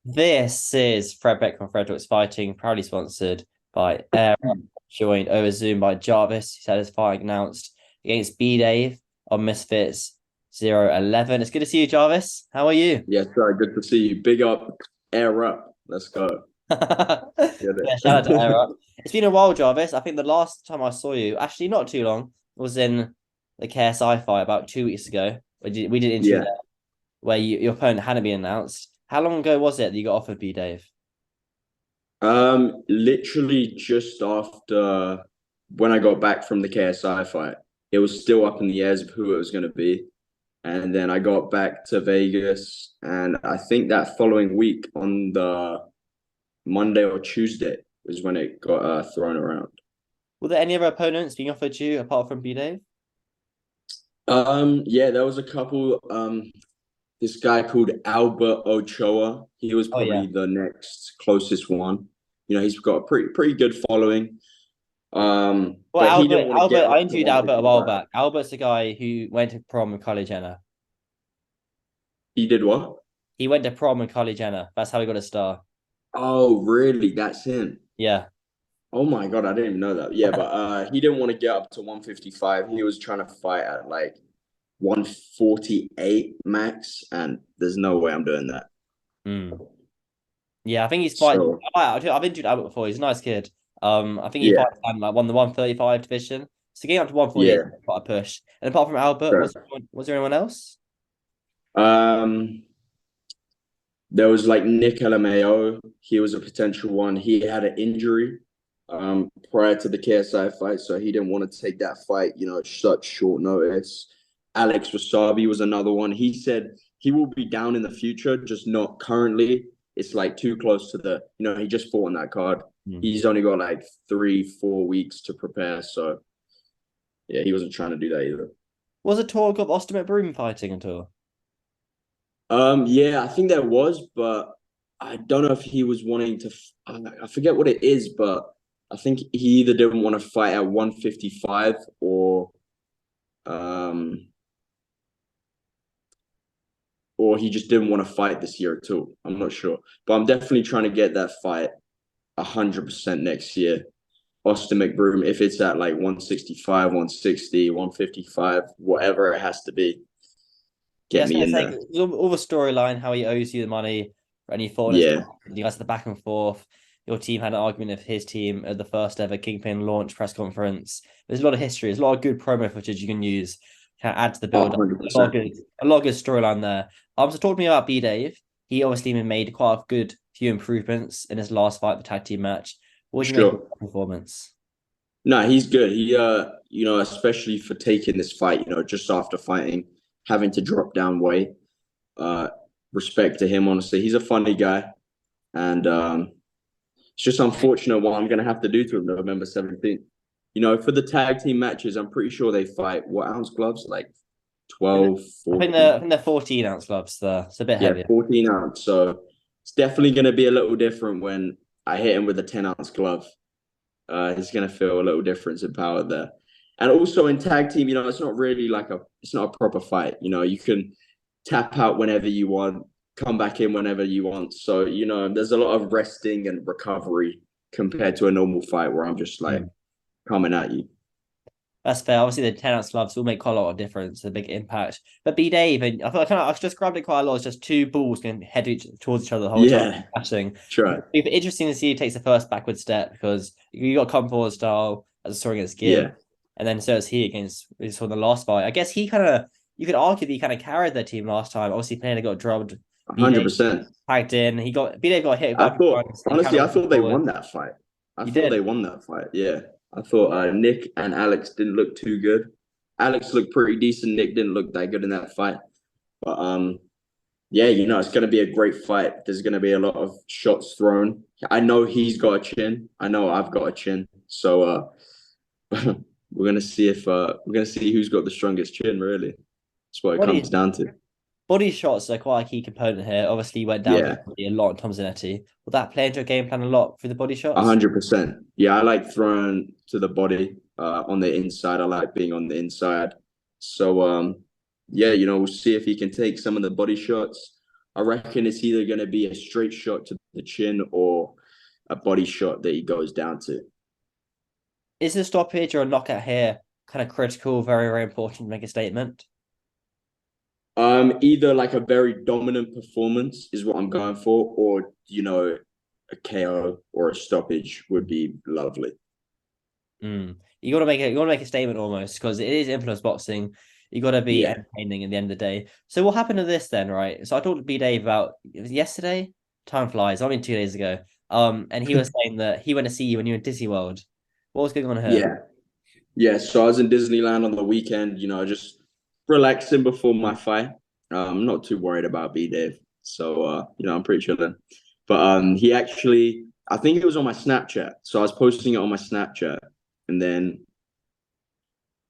This is Fred Beck from Fred Beck's Fighting, proudly sponsored by Air, joined over Zoom by Jarvis. He's had his fight announced against Bdave on Misfits 011. It's good to see you, Jarvis. How are you? Yes, sir. Good to see you. Big up, air up. Let's go. Get Yeah, shout out to Air. it. It's been a while, Jarvis. I think the last time I saw you, actually not too long, was in the KSI fight about 2 weeks ago. We did an interview Yeah. there where your opponent hadn't been announced. How long ago was it that you got offered Bdave? Literally just after when I got back from the KSI fight, it was still up in the airs of who it was going to be. And then I got back to Vegas, and I think that following week on the Monday or Tuesday was when it got thrown around. Were there any other opponents being offered you apart from Bdave? Yeah, there was a couple. This guy called Albert Ochoa. He was Oh yeah. probably the next closest one. He's got a pretty good following. Well, But he Albert, didn't want to Albert, get I up to interviewed Albert a while 155. back. Albert's the guy who went to prom with Kylie Jenner. He did what? He went to prom with Kylie Jenner. That's how he got a star. Oh, really? That's him. Yeah. Oh my God, I didn't even know that. Yeah, but he didn't want to get up to 155. He was trying to fight at like 148 max, and there's no way I'm doing that. Mm. Yeah, I think he's fighting. So I've interviewed Albert before. He's a nice kid. I think he yeah, fights and like won the 135 division. So getting up to 148 yeah. is quite a push. And apart from Albert, Sure. was there anyone else? Um, There was like Nick LMAO. He was a potential one. He had an injury prior to the KSI fight, so he didn't want to take that fight, at such short notice. Alex Wasabi was another one. He said he will be down in the future, just not currently. It's like too close to he just fought on that card. Hmm. He's only got like 3-4 weeks to prepare. So yeah, he wasn't trying to do that either. Was a talk of Austin McBroom fighting at all? Yeah, I think there was, but I don't know if he was wanting to. I forget what it is, but I think he either didn't want to fight at 155 um, or he just didn't want to fight this year at all. I'm not sure, but I'm definitely trying to get that fight 100% next year. Austin McBroom, if it's at like 165, 160, 155, whatever it has to be, Yeah, I get was me gonna in say there. all the storyline, how he owes you the money for any thought on his Yeah, you guys had the back and forth. Your team had an argument of his team at the first ever Kingpin launch press conference. There's a lot of history. There's a lot of good promo footage you can use. Can add to the build up. A 100%. lot of good storyline there. So talk to me about B Dave. He obviously made quite a good few improvements in his last fight, the tag team match. What do you make of Sure. the performance? No, he's good. Especially for taking this fight, just after fighting, having to drop down weight. Uh, Respect to him, honestly. He's a funny guy. And it's just unfortunate what I'm gonna have to do to him November 17th. For the tag team matches, I'm pretty sure they fight what ounce gloves? Like 12, I 14. think they're 14-ounce gloves there. It's a bit Yeah, heavier. 14 ounce. So it's definitely gonna be a little different when I hit him with a 10-ounce glove. He's going to feel a little difference in power there. And also in tag team, it's not a proper fight. You can tap out whenever you want, come back in whenever you want. So, there's a lot of resting and recovery compared to a normal fight where I'm just like Mm. coming at you. That's fair. Obviously, the 10-ounce gloves will make quite a lot of difference, a big impact. But B Dave, and I feel like I've just grabbed it quite a lot. It's just two balls going head towards each other the whole time, Yeah, flashing. try. It'd be interesting to see who takes the first backward step because you got come forward style as a story against Gib, Yeah, and then so is he against we saw in the last fight. I guess you could argue that he kind of carried their team last time. Obviously, Pena got drubbed. B Dave 100%. tagged in. B Dave got hit a few times. He kind Honestly, of I went thought they forward. won that fight. I You thought they did. won that fight. Yeah. I thought Nick and Alex didn't look too good. Alex looked pretty decent. Nick didn't look that good in that fight. But yeah, it's going to be a great fight. There's going to be a lot of shots thrown. I know he's got a chin. I know I've got a chin. So we're going to see who's got the strongest chin, really. That's what it comes Body down to. body shots are quite a key component here. Obviously, you went down to Yeah. the body a lot on Tom Zanetti. Will that play into your game plan a lot for the body shots? 100%. Yeah, I like throwing to the body on the inside. I like being on the inside. So yeah, we'll see if he can take some of the body shots. I reckon it's either going to be a straight shot to the chin or a body shot that he goes down to. Is a stoppage or a knockout here kind of critical, very, very important to make a statement? Either like a very dominant performance is what I'm going for, or a KO or a stoppage would be lovely. You gotta make a statement almost because it is influence boxing. You gotta be Yeah. entertaining at the end of the day. So what happened to this then, right? So I talked to Bdave about it was yesterday. Time flies, I mean 2 days ago. And he was saying that he went to see you when you were in Disney World. What was going on here? Yeah. Yeah. So I was in Disneyland on the weekend, just relaxing before my fight. I'm not too worried about Bdave. So I'm pretty chilling. But he actually I think it was on my Snapchat. So I was posting it on my Snapchat and then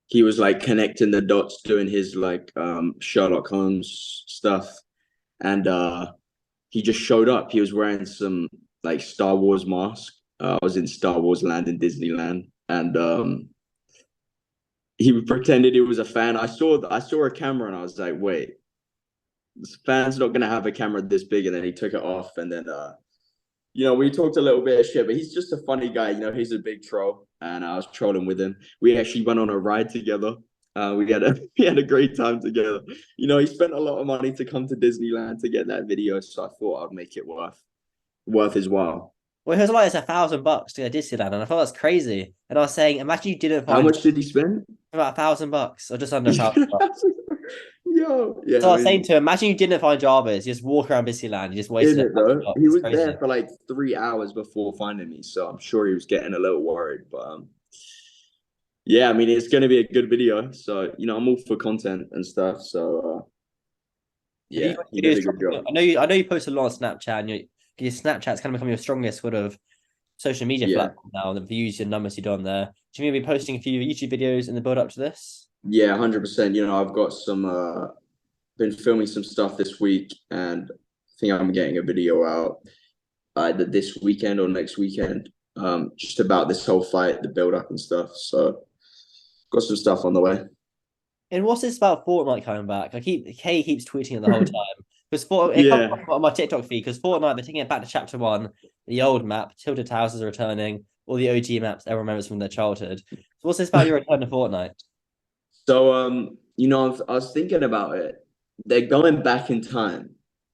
he was like connecting the dots, doing his like Sherlock Holmes stuff. And he just showed up. He was wearing some like Star Wars mask. I was in Star Wars land in Disneyland, and he pretended he was a fan. I saw a camera, and I was like, wait, this fan's not gonna have a camera this big. And then he took it off, and then we talked a little bit of shit, but he's just a funny guy. He's a big troll, and I was trolling with him. We actually went on a ride together. We had a great time together. He spent a lot of money to come to Disneyland to get that video, so I thought I'd make it worth his while. Well, it was like it's $1,000 to go to Disneyland, and I thought that's crazy. And I was saying, imagine you didn't How find much did he spend? about $1,000 or just under $1,000. Yo, yeah, So I was saying to him, imagine you didn't find Jarvis, you just walk around Disneyland, you just wasted in it though, $1,000. he It's was crazy. there for like 3 hours before finding me, so I'm sure he was getting a little worried. But yeah, I mean, it's going to be a good video, so I'm all for content and stuff. So yeah, he did a good job. I know you post a lot on Snapchat, and your Snapchat's kind of become your strongest sort of social media Yeah, platform now. The views and numbers you do on there. Do you mean be posting a few YouTube videos in the build up to this? yeah, 100%. I've got some been filming some stuff this week, and I think I'm getting a video out either this weekend or next weekend, just about this whole fight, the build up and stuff. So got some stuff on the way. And what's this about Fortnite coming back? Kay keeps tweeting it the whole time. Because it comes Yeah. up on my TikTok feed because Fortnite, they're taking it back to chapter one, the old map, Tilted Towers is returning, all the OG maps everyone remembers from their childhood. So what's this about your return to Fortnite? So I was thinking about it. They're going back in time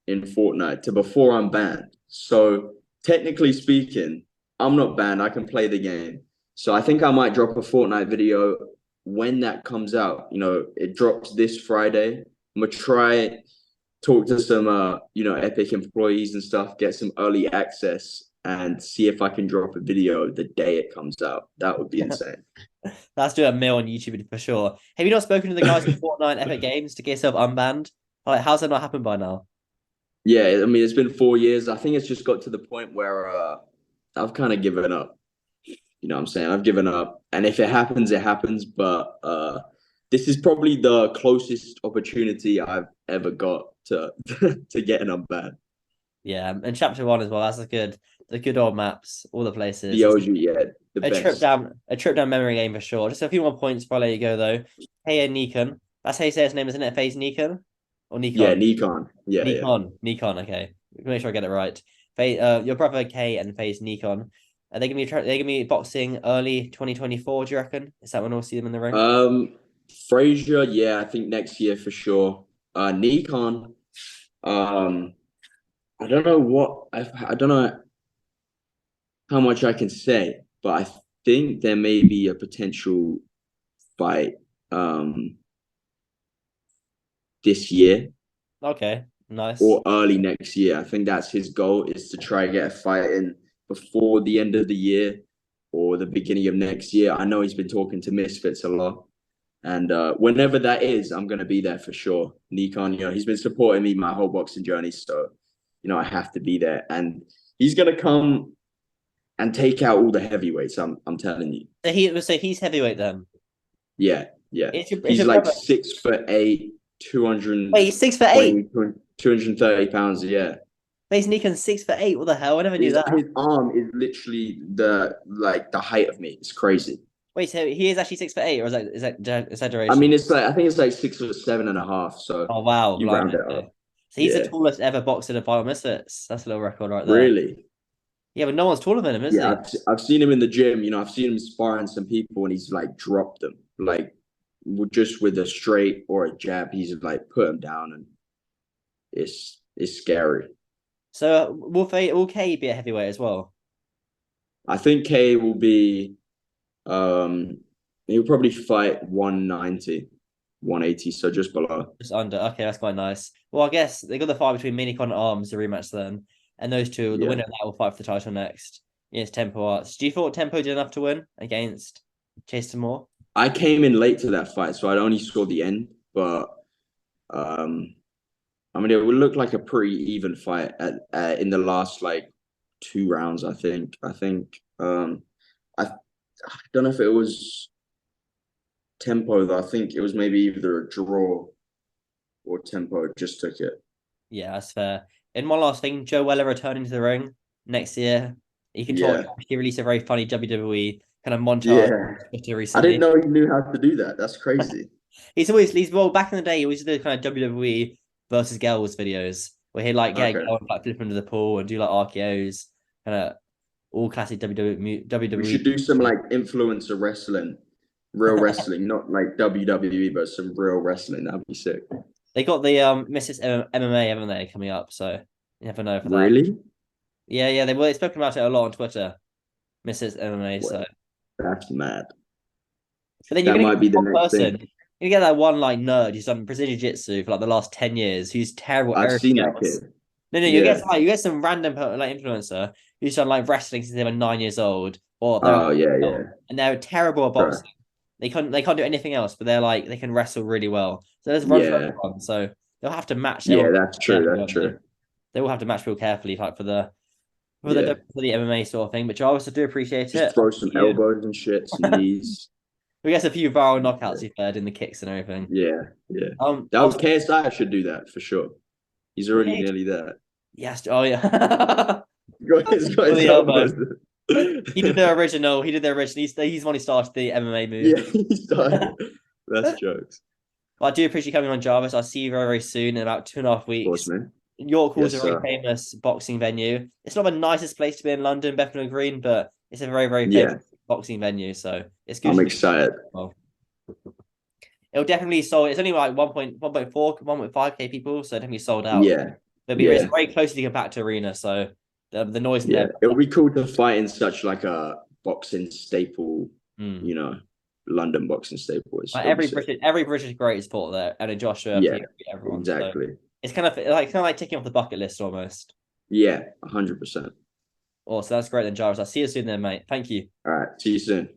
in Fortnite to before I'm banned. So technically speaking, I'm not banned. I can play the game. So I think I might drop a Fortnite video when that comes out. It drops this Friday. I'm gonna try talk to some Epic employees and stuff, get some early access and see if I can drop a video the day it comes out. That would be insane. Let's do a mill on YouTube for sure. Have you not spoken to the guys at Fortnite Epic Games to get yourself unbanned? Like, how's that not happened by now? Yeah, I mean it's been 4 years. I think it's just got to the point where I've kind of given up. You know what I'm saying? I've given up. And if it happens, it happens. But this is probably the closest opportunity I've ever got to to getting unbanned. Yeah, and chapter one as well. That's the good old maps, all the places. The OG, yeah, the best. A trip down memory lane for sure. Just a few more points before I let you go though. Hey, Nikon. That's how you say his name, isn't it? Phase Nikon or Yeah, Nikon? Nikon. Yeah, yeah. Nikon. Okay, make sure I get it right. Your brother K and Phase Nikon. Are they gonna be boxing early 2024? Do you reckon? Is that when we'll see them in the ring? Frazier, yeah, I think next year for sure. Nikon, I don't know I don't know how much I can say, but I think there may be a potential fight this year Okay, nice. or early next year. I think that's his goal is to try and get a fight in before the end of the year or the beginning of next year. I know he's been talking to Misfits a lot. And whenever that is, I'm going to be there for sure. Nikon, he's been supporting me my whole boxing journey. So, I have to be there. And he's going to come and take out all the heavyweights. I'm telling you. So he's heavyweight then. Yeah, yeah. It's He's like 6'8", 200. Wait, he's 6'8". 230 pounds. Yeah. Phase Nikon's 6'8". What the hell? I never knew that. His arm is literally the height of me. It's crazy. Wait, so he is actually 6'8", or is that exaggeration? I mean, I think it's like 6'7.5". So oh wow, you round it up. So he's the Yeah. tallest ever boxer to fight on Misfits. That's a little record right there. Really? Yeah, but no one's taller than him, is Yeah, he? I've seen him in the gym. I've seen him sparring some people, and he's like dropped them, like just with a straight or a jab. He's like put him down, and it's scary. So will K be a heavyweight as well? I think K will be. Um, he'll probably fight 190, 180, so just below. Just under. Okay, that's quite nice. Well, I guess they got the fight between Minicon and Arms, the rematch then. And those two, the Yeah. winner of that will fight for the title next. Yes, Tempo Arts. Do you thought Tempo did enough to win against Chase Moore? I came in late to that fight, so I only saw the end, but um, I mean, it would look like a pretty even fight in the last like 2 rounds. I don't know if it was Tempo though. I think it was maybe either a draw or Tempo just took it. Yeah, that's fair. And one last thing, Joe Weller returning to the ring next year. You can talk. Yeah, He released a very funny WWE kind of montage yeah. I didn't recently. know he knew how to do that. That's crazy. He's well back in the day. He always did kind of WWE versus girls videos where he'd like get a Okay. girl and like flip into the pool and do like RKO's, kind of all classic WWE. We should do some like influencer wrestling, real wrestling, not like WWE, but some real wrestling. That'd be sick. They got the Mrs. MMA, haven't they, coming up? So you never know for that. Really? Yeah, they've spoken about it a lot on Twitter. Mrs. MMA. What? So, That's mad. but then you're That gonna might get be the one next person. thing. You get that one like nerd who's done Brazilian Jiu-Jitsu for like the last 10 years, who's terrible at I've seen everything that else. kid. No, Yeah. you get some random like influencer who's done like wrestling since they were 9 years old, or Oh yeah, yeah. and they're terrible at Sure. boxing. They can't do anything else, but they're like they can wrestle really well. So there's run for Yeah. everyone. So they'll have to match Yeah, everyone that's true. carefully, That's won't they? true. They will have to match real carefully, like Yeah. for the MMA sort of thing. But Jarvis, I do appreciate Just it. throw some elbows and shit, some knees. We get a few viral Yeah. knockouts you've heard in the kicks and everything. Yeah. Yeah. That was Also, KSI should do that for sure. He's already okay. nearly there. Yes. Oh yeah. He's got For his the elbow. elbows. He did the original. He did the original. He's the one who started the MMA move. Yeah, he's done. That's jokes. Well, I do appreciate you coming on, Jarvis. I'll see you very, very soon in about 2.5 Of course, weeks. man. York Hall's Yes, a very sir. famous boxing venue. It's not the nicest place to be in London, Bethnal Green, but it's a very, very Yeah, famous boxing venue. So it's good I'm to do excited. well. It'll definitely sold. It's only like 1.4, 1.5K people, so definitely sold out. Yeah, It's yeah, very closely compact to arena, so the noise in yeah. there. It'll be cool to fight in such like a boxing staple, Mm. you know, London boxing staple. Like It'll be sick. every British great is sport there, and a Joshua, Yeah, everyone. So exactly. it's kind of like ticking off the bucket list almost. Yeah, 100%. Oh, so that's great then, Jarvis. I'll see you soon then, mate. Thank you. All right, see you soon.